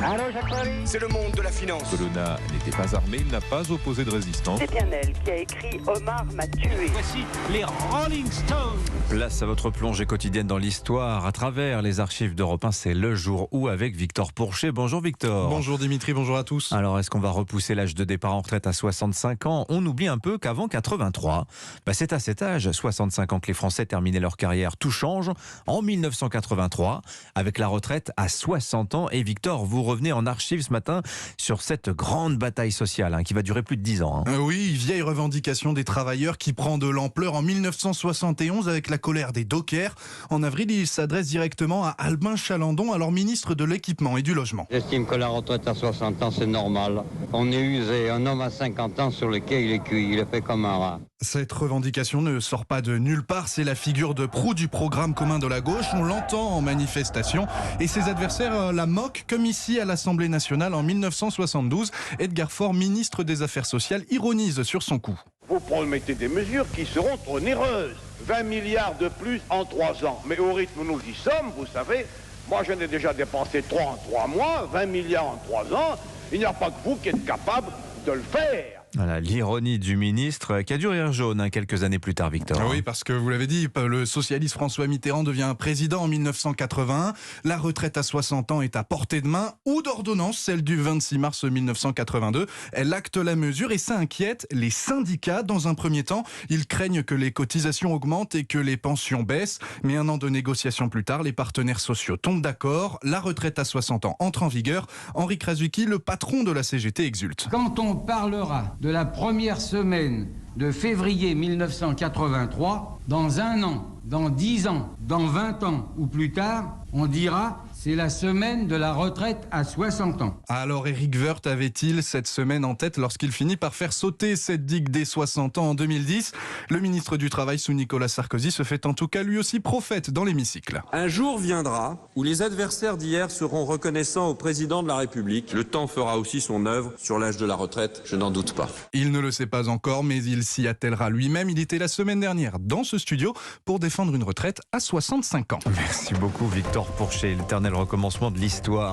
Allô, Jacques Paris. C'est le monde de la finance. Colonna n'était pas armé, il n'a pas opposé de résistance. C'est bien elle qui a écrit Omar m'a tué. Voici les Rolling Stones. Place à votre plongée quotidienne dans l'histoire à travers les archives d'Europe 1. C'est le jour où avec Victor Pourchet. Bonjour Victor. Bonjour Dimitri, bonjour à tous. Alors est-ce qu'on va repousser l'âge de départ en retraite à 65 ans? On oublie un peu qu'avant 83, c'est à cet âge, 65 ans, que les Français terminaient leur carrière. Tout change en 1983 avec la retraite à 60 ans. Et Victor, vous revenez en archives ce matin sur cette grande bataille sociale qui va durer plus de 10 ans. Oui, vieille revendication des travailleurs qui prend de l'ampleur en 1971 avec la colère des dockers. En avril, il s'adresse directement à Albin Chalandon, alors ministre de l'Équipement et du Logement. J'estime que la retraite à 60 ans, c'est normal. On est usé. Un homme à 50 ans sur le quai, il est cuit. Il est fait comme un rat. Cette revendication ne sort pas de nulle part. C'est la figure de proue du programme commun de la gauche. On l'entend en manifestation et ses adversaires la moquent, comme ici à l'Assemblée nationale en 1972. Edgar Faure, ministre des Affaires sociales, ironise sur son coup. Vous promettez des mesures qui seront onéreuses. 20 milliards de plus en 3 ans. Mais au rythme où nous y sommes, vous savez, moi j'en ai déjà dépensé 3 en 3 mois, 20 milliards en 3 ans. Il n'y a pas que vous qui êtes capable de le faire. Voilà, l'ironie du ministre qui a dû rire jaune quelques années plus tard, Victor. Oui, parce que vous l'avez dit, le socialiste François Mitterrand devient président en 1981. La retraite à 60 ans est à portée de main ou d'ordonnance, celle du 26 mars 1982. Elle acte la mesure et ça inquiète les syndicats. Dans un premier temps, ils craignent que les cotisations augmentent et que les pensions baissent. Mais un an de négociations plus tard, les partenaires sociaux tombent d'accord. La retraite à 60 ans entre en vigueur. Henri Krasuki, le patron de la CGT, exulte. Quand on parlera de la première semaine de février 1983, dans 1 an, dans 10 ans, dans 20 ans ou plus tard, on dira c'est la semaine de la retraite à 60 ans. Alors Éric Woerth avait-il cette semaine en tête lorsqu'il finit par faire sauter cette digue des 60 ans en 2010 ? Le ministre du Travail sous Nicolas Sarkozy se fait en tout cas lui aussi prophète dans l'hémicycle. Un jour viendra où les adversaires d'hier seront reconnaissants au président de la République. Le temps fera aussi son œuvre sur l'âge de la retraite, je n'en doute pas. Il ne le sait pas encore, mais il s'y attellera lui-même. Il était la semaine dernière dans ce studio pour défendre une retraite à 65 ans. Merci beaucoup Victor Pourchet, l'éternel recommencement de l'histoire.